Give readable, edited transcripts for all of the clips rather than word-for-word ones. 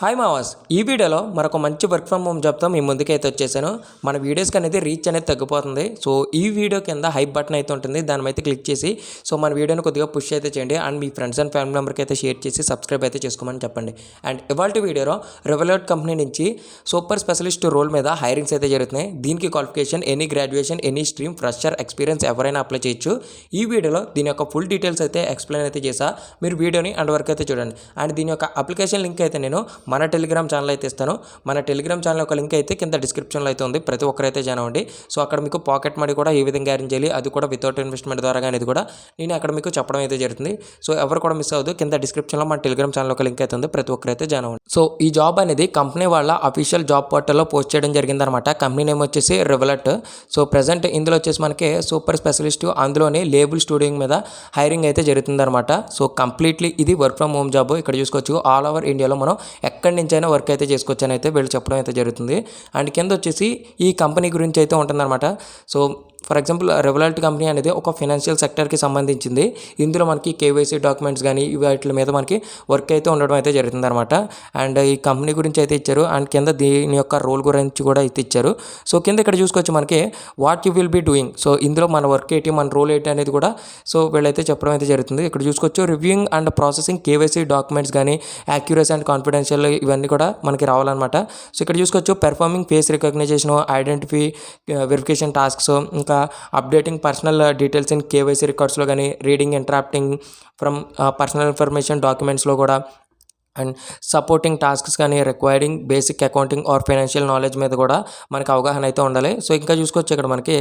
Hi మావాస్, ఈ వీడియోలో మరొక మంచి వర్క్ ఫ్రమ్ హోమ్ జాబ్తో మీ ముందుకైతే వచ్చేసాను. మన వీడియోస్కి అనేది రీచ్ అనేది తగ్గిపోతుంది. సో ఈ వీడియో కింద హైప్ బటన్ అయితే ఉంటుంది, దాని మీద క్లిక్ చేసి సో మన వీడియోని కొద్దిగా పుష్ అయితే చేయండి. అండ్ మీ ఫ్రెండ్స్ అండ్ ఫ్యామిలీ మెంబర్కి అయితే షేర్ చేసి సబ్స్క్రైబ్ అయితే చేసుకోమని చెప్పండి. అండ్ ఇవాళ వీడియోలో రెవల్యూట్ కంపెనీ నుంచి సూపర్ స్పెషలిస్ట్ రోల్ మీద హైరింగ్స్ అయితే జరుగుతున్నాయి. దీనికి qualification any graduation, any stream, fresher, experience ఎవరైనా అప్లై చేయొచ్చు. ఈ వీడియోలో దీని యొక్క ఫుల్ డీటెయిల్స్ అయితే ఎక్స్ప్లెయిన్ అయితే చేసా. మీరు వీడియోని అండ్ వరకు అయితే చూడండి. అండ్ దీని యొక్క అప్లికేషన్ లింక్ అయితే నేను మన టెలిగ్రామ్ ఛానల్ అయితే ఇస్తాను. మన టెలిగ్రామ్ ఛానల్ యొక్క లింక్ అయితే కింద డిస్క్రిప్షన్లో అయితే ఉంది. ప్రతి ఒక్కరైతే జాయిన్ అవ్వండి. సో అక్కడ మీకు పాకెట్ మనీ కూడా ఏ విధంగా అరేంజ్ చేయాలి, అది కూడా వితౌట్ ఇన్వెస్ట్మెంట్ ద్వారా కానీ ఇది కూడా నేను అక్కడ మీకు చెప్పడం అయితే జరుగుతుంది. సో ఎవరు కూడా మిస్ అవ్వదు. కింద డిస్క్రిప్షన్లో మన టెలిగ్రామ్ ఛానల్ యొక్క లింక్ అయితే ఉంది. ప్రతి ఒక్కరైతే జాయిన్ అవ్వండి. సో ఈ జాబ్ అనేది కంపెనీ వాళ్ళ అఫీషియల్ జాబ్ పోర్టల్లో పోస్ట్ చేయడం జరిగిందనమాట. కంపెనీ నేమ్ వచ్చేసి రెవలట్. సో ప్రజెంట్ ఇందులో వచ్చేసి మనకి సూపర్ స్పెషలిస్ట్, అందులోనే లేబుల్ స్టూడియోయింగ్ మీద హైరింగ్ అయితే జరుగుతుందన్నమాట. సో కంప్లీట్లీ ఇది వర్క్ ఫ్రమ్ హోమ్ జాబ్. ఇక్కడ చూసుకోవచ్చు ఆల్ ఓవర్ ఇండియాలో మనం ఎక్కడి నుంచైనా వర్క్ అయితే చేసుకోవచ్చు అని అయితే వీళ్ళు చెప్పడం అయితే జరుగుతుంది. అండ్ కింద వచ్చేసి ఈ కంపెనీ గురించి అయితే ఉంటుందన్నమాట. So for example revolute company అనేది ఒక ఫైనాన్షియల్ సెక్టర్కి సంబంధించింది. ఇందులో మనకి కేవైసీ డాక్యుమెంట్స్ కానీ వాటి మీద మనకి వర్క్ అయితే ఉండడం అయితే జరుగుతుందన్నమాట. అండ్ ఈ కంపెనీ గురించి అయితే ఇచ్చారు. అండ్ కింద దీని యొక్క రోల్ గురించి కూడా అయితే ఇచ్చారు. సో కింద ఇక్కడ చూసుకోవచ్చు మనకి what you will be doing. So ఇందులో మన వర్క్ ఏంటి, మన రోల్ ఏంటి అనేది కూడా సో వీళ్ళైతే చెప్పడం అయితే జరుగుతుంది. ఇక్కడ చూసుకోవచ్చు reviewing and processing KYC documents కానీ యాక్యురసీ అండ్ కాన్ఫిడెన్షియల్ ఇవన్నీ కూడా మనకి రావాలన్నమాట. సో ఇక్కడ చూసుకోవచ్చు performing face recognition, identify verification tasks, ఇంకా updating personal details in KYC రికార్డ్స్లో కానీ reading interrupting from personal information డాక్యుమెంట్స్లో కూడా అండ్ సపోర్టింగ్ టాస్క్స్ కానీ requiring basic accounting or financial knowledge మీద కూడా మనకి అవగాహన అయితే ఉండాలి. సో ఇంకా చూసుకోవచ్చు ఇక్కడ మనకి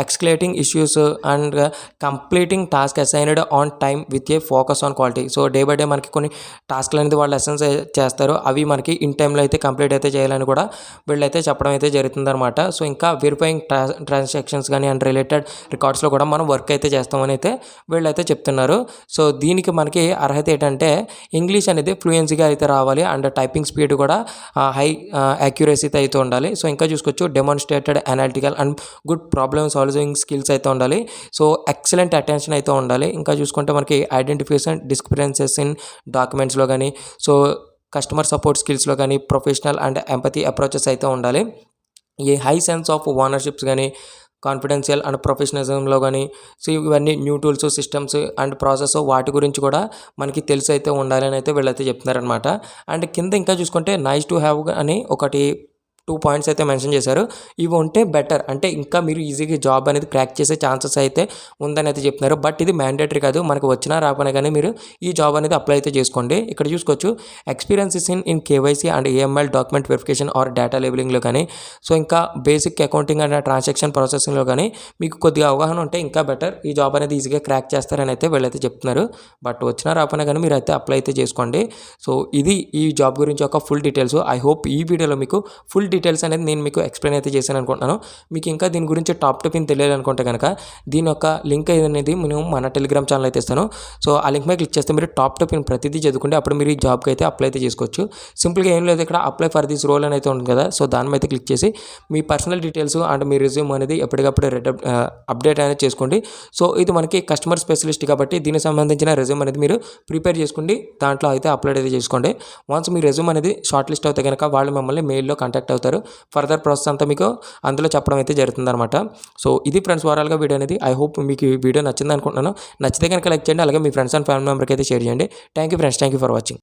escalating issues and completing task assigned on time with a focus on quality. So day by day మనకి కొన్ని టాస్క్లు అనేది వాళ్ళు అసైన్స్ చేస్తారు, అవి మనకి ఇన్ టైంలో అయితే కంప్లీట్ అయితే చేయాలని కూడా వీళ్ళైతే చెప్పడం అయితే జరుగుతుందన్నమాట. సో ఇంకా వెరిఫైయింగ్ ట్రాన్సాక్షన్స్ కానీ అండ్ రిలేటెడ్ రికార్డ్స్లో కూడా మనం వర్క్ అయితే చేస్తామని అయితే వీళ్ళైతే చెప్తున్నారు. సో దీనికి మనకి అర్హత ఏంటంటే ఇంగ్లీష్ అనేది ఫ్లూయెన్సీగా అయితే రావాలి అండ్ టైపింగ్ స్పీడ్ కూడా హై యాక్యురసీతో అయితే ఉండాలి. సో ఇంకా చూసుకోవచ్చు demonstrated analytical and good problem solving skills అయితే ఉండాలి. సో ఎక్సలెంట్ అటెన్షన్ అయితే ఉండాలి. ఇంకా చూసుకుంటే మనకి ఐడెంటిఫికేషన్ డిస్క్రిపెన్సీస్ ఇన్ డాక్యుమెంట్స్లో కానీ, సో కస్టమర్ సపోర్ట్ స్కిల్స్లో కానీ ప్రొఫెషనల్ అండ్ ఎంపతి అప్రోచెస్ అయితే ఉండాలి. ఈ హై సెన్స్ ఆఫ్ ఓనర్షిప్స్ కానీ కాన్ఫిడెన్షియల్ అండ్ ప్రొఫెషనలిజంలో కానీ సో ఇవన్నీ new tools, systems and process వాటి గురించి కూడా మనకి తెలిసి అయితే ఉండాలి అని అయితే వీళ్ళైతే చెప్తున్నారనమాట. అండ్ కింద ఇంకా చూసుకుంటే నైస్ టు హ్యావ్ అని ఒకటి 2 పాయింట్స్ అయితే మెన్షన్ చేశారు. ఇవి ఉంటే బెటర్, అంటే ఇంకా మీరు ఈజీగా జాబ్ అనేది క్రాక్ చేసే ఛాన్సెస్ అయితే ఉందని అయితే చెప్తున్నారు. బట్ ఇది మ్యాండేటరీ కాదు, మనకు వచ్చినా రాకపోయినా కానీ మీరు ఈ జాబ్ అనేది అప్లై అయితే చేసుకోండి. ఇక్కడ చూసుకోవచ్చు experiences in KYC and AML document verification or data లేబులింగ్లో కానీ, సో ఇంకా బేసిక్ అకౌంటింగ్ అండ్ ట్రాన్సాక్షన్ ప్రాసెసింగ్లో కానీ మీకు కొద్దిగా అవగాహన ఉంటే ఇంకా బెటర్, ఈ జాబ్ అనేది ఈజీగా క్రాక్ చేస్తారని అయితే వీళ్ళైతే చెప్తున్నారు. బట్ వచ్చినా రాకపోయినా కానీ మీరు అయితే అప్లై అయితే చేసుకోండి. సో ఇది ఈ జాబ్ గురించి ఒక ఫుల్ డీటెయిల్స్. ఐ హోప్ ఈ వీడియోలో మీకు ఫుల్ డీటెయిల్స్ అనేది నేను మీకు ఎక్స్ప్లెయిన్ అయితే చేశాను అనుకుంటున్నాను. మీకు ఇంకా దీని గురించి టాప్ టు పిన్ తెలియాలనుకుంటే కనుక దీని యొక్క లింక్ అనేది నేను మన టెలిగ్రామ్ ఛానల్ అయితే ఇస్తాను. సో ఆ లింక్ మీద క్లిక్ చేస్తే మీరు టాప్ టు పిన్ ప్రతిదీ చదువుకుంటే అప్పుడు మీరు ఈ జాబ్కి అయితే అప్లై అయితే చేసుకోవచ్చు. సింపుల్గా ఏం లేదు, ఇక్కడ అప్లై ఫర్ దిస్ రోల్ అని అయితే ఉంటుంది కదా, సో దాని మీద క్లిక్ చేసి మీ పర్సనల్ డీటెయిల్స్ అండ్ మీ రెజ్యూమ్ అనేది ఎప్పటికప్పుడు అప్డేట్ అనేది చేసుకోండి. సో ఇది మనకి కస్టమర్ స్పెషలిస్ట్ కాబట్టి దీనికి సంబంధించిన రెజ్యూమ్ అనేది మీరు ప్రిపేర్ చేసుకోండి, దాంట్లో అయితే అప్లోడ్ అయితే చేసుకోండి. వన్స్ మీ రెజ్యూమ్ అనేది షార్ట్ లిస్ట్ అవుతే కనుక వాళ్ళు మిమ్మల్ని మెయిల్లో కాంటాక్ట్ అవుతారు. ఫర్దర్ ప్రాసెస్ అంతా మీకు అందులో చెప్పడం అయితే జరుగుతుందన్నమాట. సో ఇది ఫ్రెండ్స్ ఓవరాల్గా వీడియో అనేది. ఐ హోప్ మీకు ఈ వీడియో నచ్చింది అనుకుంటున్నాను. నచ్చితే కనుక లైక్ చేయండి, అలాగే మీ ఫ్రెండ్స్ అండ్ ఫ్యామిలీ మెంబర్కి అయితే షేర్ చేయండి. Thank you friends, thank you for watching.